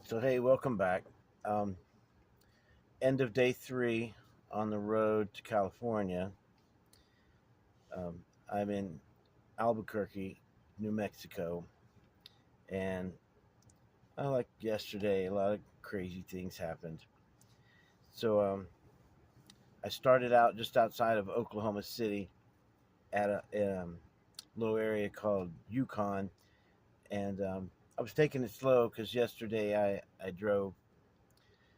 So hey, welcome back. Um, End of day 3 on the road to California. Um, I'm in Albuquerque, New Mexico, and like yesterday, a lot of crazy things happened. So I started out just outside of Oklahoma City at a little area called Yukon, and I was taking it slow because yesterday I drove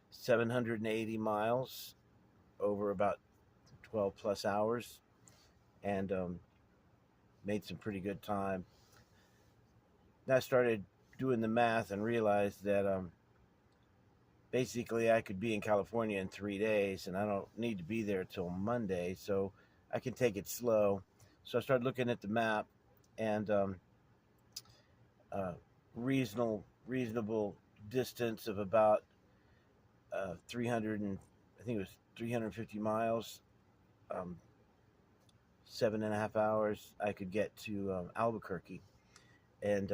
780 miles over about 12 plus hours, and made some pretty good time. Then I started doing the math and realized that basically I could be in California in 3 days, and I don't need to be there till Monday, so I can take it slow. So I started looking at the map, and uh, reasonable distance of about 300 and I think it was 350 miles, um, 7.5 hours. I could get to Albuquerque, and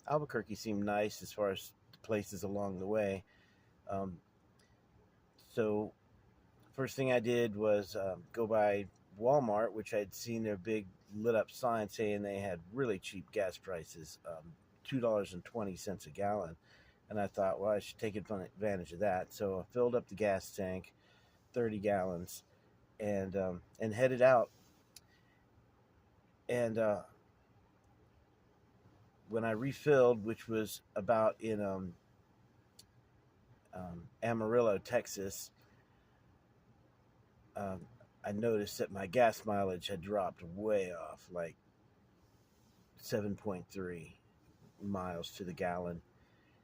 Albuquerque seemed nice as far as the places along the way. Um, so first thing I did was go by Walmart, which I'd seen their big lit up sign saying they had really cheap gas prices, $2.20 a gallon. And I thought, well, I should take advantage of that. So I filled up the gas tank, 30 gallons, and headed out. And when I refilled, which was about in Amarillo, Texas, um, I noticed that my gas mileage had dropped way off, like 7.3 miles to the gallon,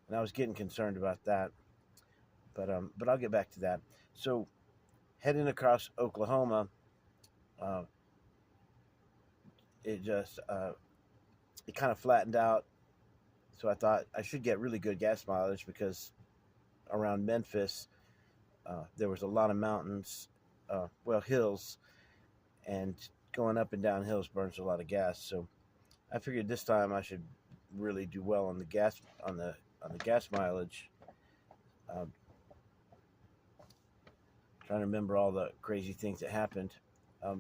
and I was getting concerned about that. But I'll get back to that. So heading across Oklahoma, uh, it just it kind of flattened out. So I thought I should get really good gas mileage because around Memphis there was a lot of mountains, hills, and going up and down hills burns a lot of gas. So I figured this time I should really do well on the gas mileage. Um, Trying to remember all the crazy things that happened.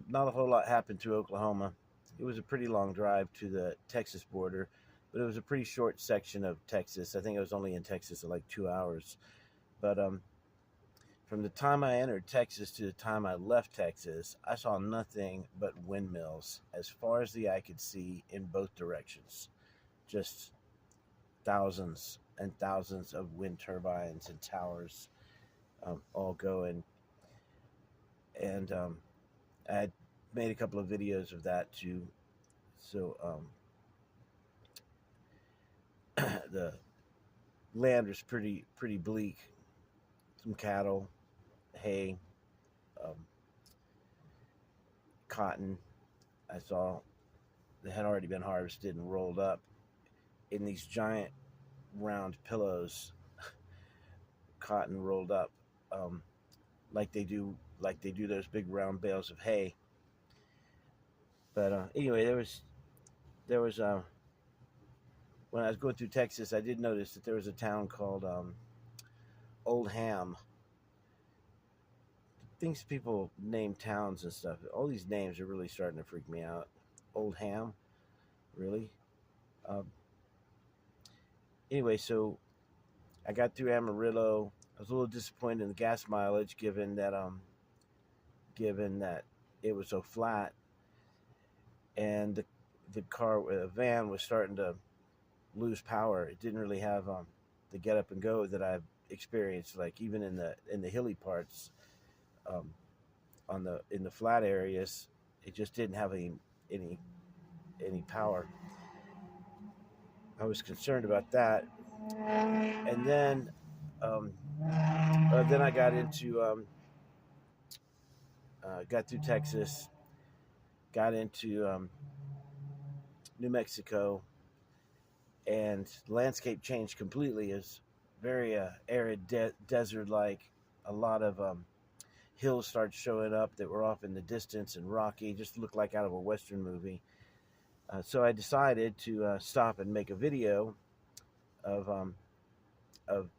Not a whole lot happened through Oklahoma. It was a pretty long drive to the Texas border, but it was a pretty short section of Texas. I think I was only in Texas for like 2 hours. But from the time I entered Texas to the time I left Texas, I saw nothing but windmills as far as the eye could see in both directions. Just thousands and thousands of wind turbines and towers, all going. And I had made a couple of videos of that too. So the land was pretty bleak. Some cattle, hay, um, cotton. I saw that had already been harvested and rolled up in these giant round pillows, cotton rolled up, um, like they do those big round bales of hay. But anyway, there was when I was going through Texas, I did notice that there was a town called Old Ham. Things people name towns and stuff. All these names are really starting to freak me out. Old Ham, really? Um, anyway, so I got through Amarillo. I was a little disappointed in the gas mileage, given that it was so flat, and the van was starting to lose power. It didn't really have the get up and go that I've experienced, like even in the hilly parts, um, on the in the flat areas. It just didn't have any any power. I was concerned about that, and um, then I got through Texas, got into New Mexico, and the landscape changed completely. It's very arid, desert like. A lot of hills started showing up that were off in the distance and rocky, just looked like out of a Western movie. So I decided to stop and make a video of of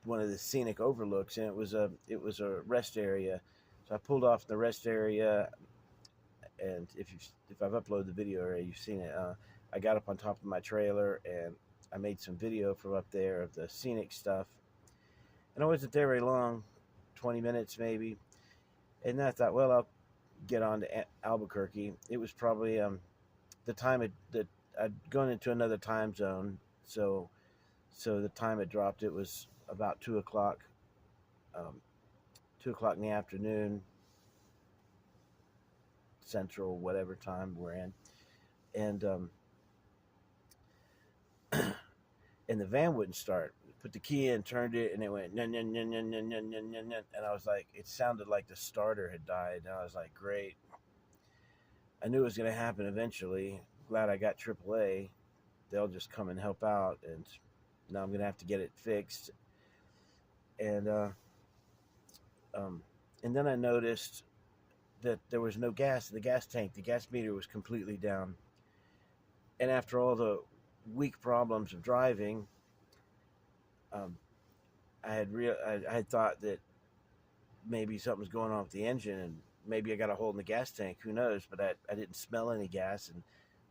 one of the scenic overlooks, and it was a rest area. So I pulled off in the rest area, and if I've uploaded the video already, you've seen it. I got up on top of my trailer and I made some video from up there of the scenic stuff. And I wasn't there very long, 20 minutes maybe. And then I thought, well, I'll get on to Albuquerque. It was probably the time that I'd gone into another time zone, so the time it dropped, it was about 2 o'clock, 2 o'clock in the afternoon, Central, whatever time we're in, and and the van wouldn't start. Put the key in, turned it, and it went nun, nun, nun, nun, nun, nun, nun, nun, nun. And I was like, it sounded like the starter had died. And I was like, great. I knew it was going to happen eventually. Glad I got AAA. They'll just come and help out, and now I'm going to have to get it fixed. And then I noticed that there was no gas in the gas tank. The gas meter was completely down. And after all the weak problems of driving, I had thought that maybe something's going on with the engine, and maybe I got a hole in the gas tank. Who knows? But I didn't smell any gas, and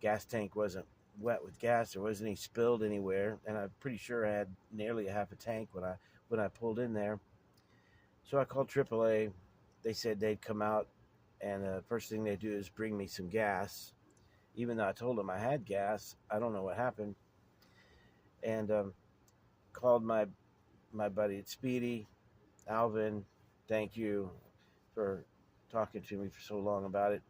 gas tank wasn't wet with gas. There wasn't any spilled anywhere, and I'm pretty sure I had nearly a half a tank when I pulled in there. So I called AAA. They said they'd come out, and the first thing they do is bring me some gas. Even though I told them I had gas, I don't know what happened. And called my buddy at Speedy, Alvin. Thank you for talking to me for so long about it.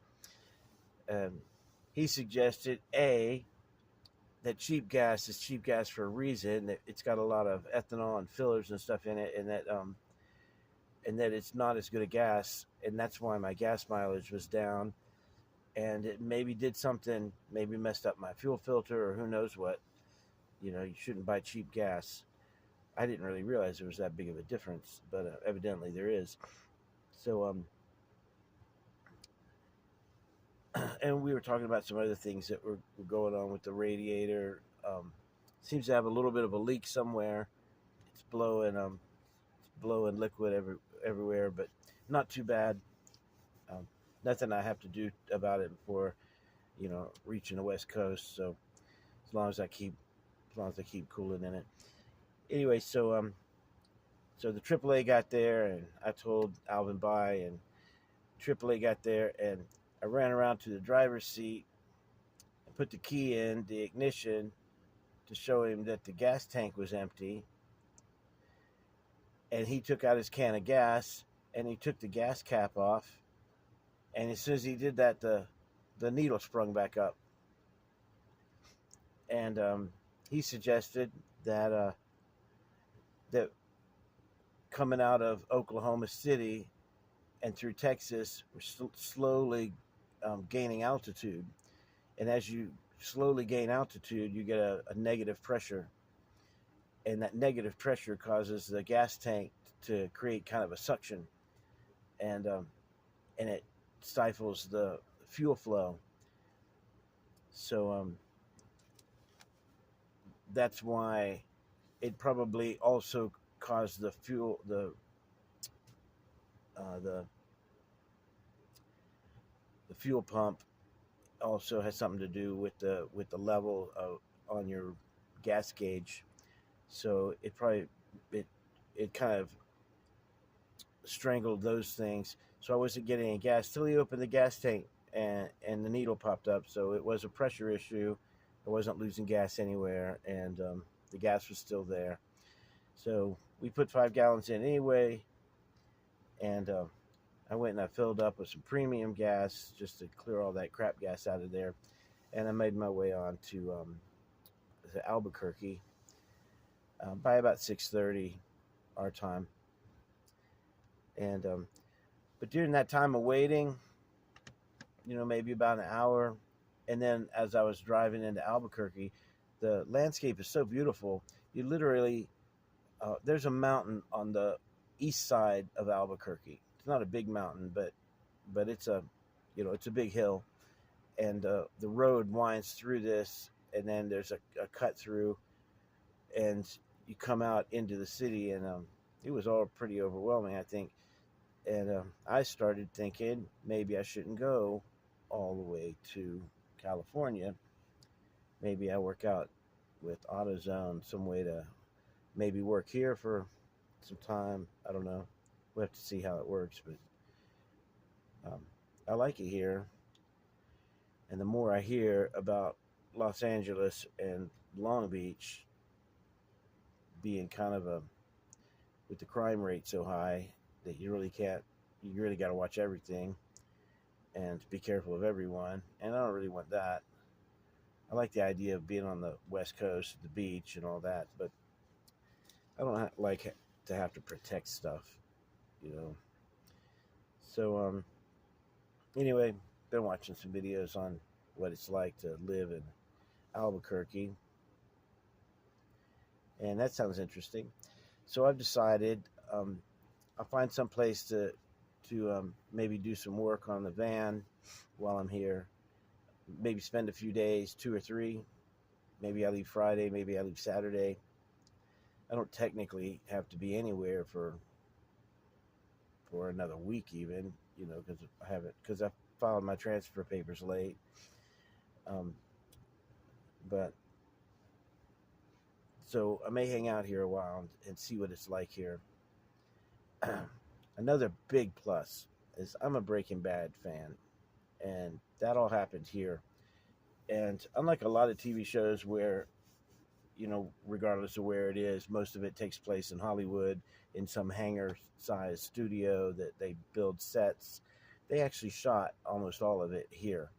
He suggested that cheap gas is cheap gas for a reason. That it's got a lot of ethanol and fillers and stuff in it, and that it's not as good a gas, and that's why my gas mileage was down. And it maybe did something, maybe messed up my fuel filter, or who knows what. You shouldn't buy cheap gas. I didn't really realize there was that big of a difference, but evidently there is. So, and we were talking about some other things that were going on with the radiator. Seems to have a little bit of a leak somewhere. It's blowing liquid everywhere, but not too bad. Nothing I have to do about it before, reaching the West Coast. So as long as I keep cooling in it. Anyway, so the AAA got there, and I told Alvin bye, and AAA got there, and I ran around to the driver's seat and put the key in the ignition to show him that the gas tank was empty. And he took out his can of gas, and he took the gas cap off. And as soon as he did that, the needle sprung back up. And he suggested that coming out of Oklahoma City and through Texas, we're slowly gaining altitude. And as you slowly gain altitude, you get a negative pressure. And that negative pressure causes the gas tank to create kind of a suction. And it stifles the fuel flow. So that's why it probably also caused the fuel pump also has something to do with the level on your gas gauge. So it kind of strangled those things. So I wasn't getting any gas till he opened the gas tank, and the needle popped up. So it was a pressure issue. I wasn't losing gas anywhere, and the gas was still there. So we put 5 gallons in anyway, and I went and I filled up with some premium gas just to clear all that crap gas out of there. And I made my way on to Albuquerque by about 6:30 our time. And but during that time of waiting, maybe about an hour, and then as I was driving into Albuquerque, the landscape is so beautiful. You literally, there's a mountain on the east side of Albuquerque. It's not a big mountain, but it's a big hill, and the road winds through this, and then there's a cut through, and you come out into the city, and it was all pretty overwhelming, I think. And I started thinking maybe I shouldn't go all the way to California. Maybe I work out with AutoZone, some way to maybe work here for some time. I don't know. We'll have to see how it works, but um, I like it here. And the more I hear about Los Angeles and Long Beach being kind of a, with the crime rate so high that you really got to watch everything and be careful of everyone. And I don't really want that. I like the idea of being on the West Coast, the beach, and all that, but I don't like to have to protect stuff, you know. So, anyway, been watching some videos on what it's like to live in Albuquerque, and that sounds interesting. So I've decided I'll find some place to maybe do some work on the van while I'm here. Maybe spend a few days, 2 or 3. Maybe I leave Friday. Maybe I leave Saturday. I don't technically have to be anywhere for another week, even, you know, because I filed my transfer papers late. Um, but so I may hang out here a while and see what it's like here. Another big plus is I'm a Breaking Bad fan, and that all happened here. And unlike a lot of TV shows where, you know, regardless of where it is, most of it takes place in Hollywood in some hangar-sized studio that they build sets. They actually shot almost all of it here.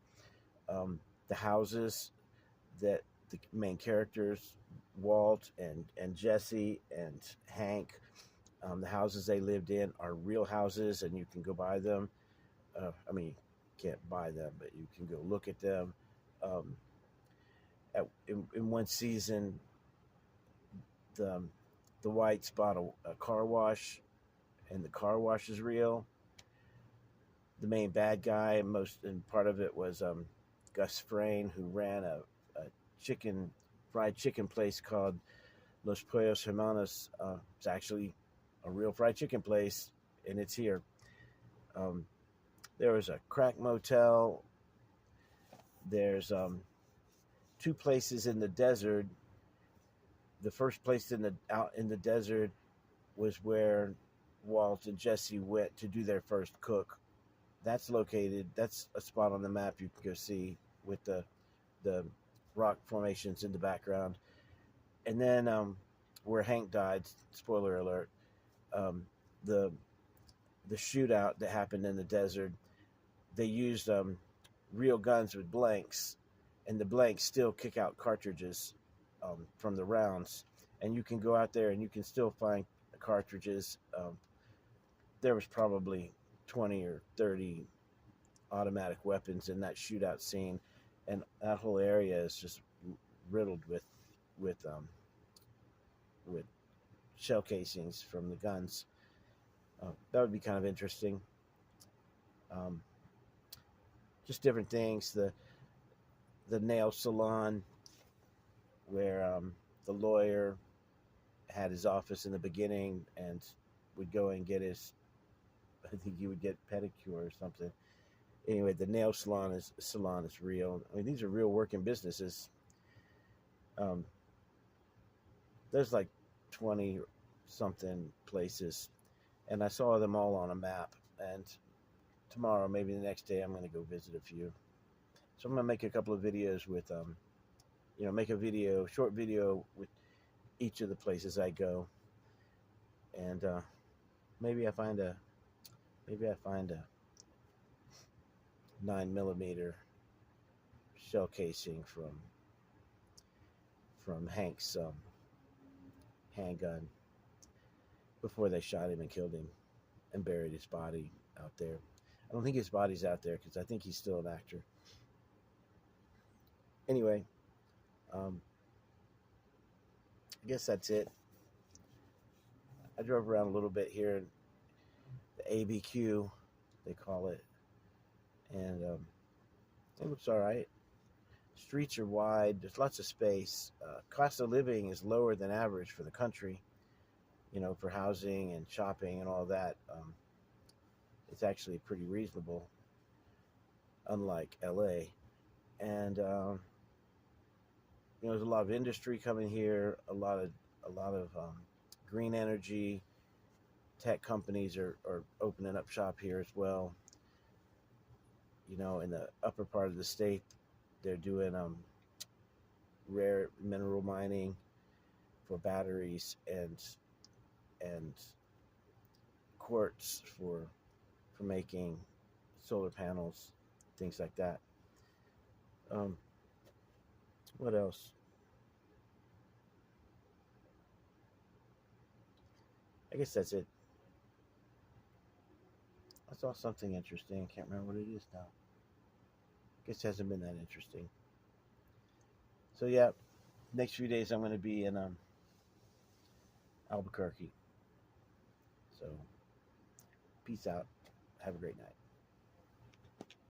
The houses that the main characters, Walt and Jesse and Hank, the houses they lived in are real houses, and you can go buy them. I mean, you can't buy them, but you can go look at them. Um, in one season, the the Whites bought a car wash, and the car wash is real. The main bad guy, and part of it was Gus Frayne, who ran a fried chicken place called Los Pollos Hermanos. It's actually a real fried chicken place, and it's here. Um, there was a crack motel. There's 2 places in the desert. The first place out in the desert was where Walt and Jesse went to do their first cook. That's a spot on the map you can go see with the rock formations in the background. And then where Hank died, spoiler alert, um, the shootout that happened in the desert, they used real guns with blanks, and the blanks still kick out cartridges from the rounds. And you can go out there and you can still find cartridges. There was probably 20 or 30 automatic weapons in that shootout scene, and that whole area is just riddled with shell casings from the guns. That would be kind of interesting. Um, just different things. The nail salon where the lawyer had his office in the beginning and would go and get his, I think he would get pedicure or something. Anyway, the nail salon is real. I mean, these are real working businesses. There's like 20 something places, and I saw them all on a map. And tomorrow, maybe the next day, I'm going to go visit a few. So I'm going to make a couple of videos with, make a short video with each of the places I go, and maybe I find a 9mm shell casing from Hank's handgun before they shot him and killed him and buried his body out there. I don't think his body's out there because I think he's still an actor. Anyway, I guess that's it. I drove around a little bit here in the ABQ, they call it, and it looks all right. Streets are wide. There's lots of space. Cost of living is lower than average for the country. For housing and shopping and all that. It's actually pretty reasonable, unlike LA. And there's a lot of industry coming here. A lot of green energy. Tech companies are opening up shop here as well. In the upper part of the state, they're doing rare mineral mining for batteries and quartz for making solar panels, things like that. Um, what else? I guess that's it. I saw something interesting. I can't remember what it is now. Guess it hasn't been that interesting. So yeah, next few days I'm going to be in Albuquerque. So peace out. Have a great night.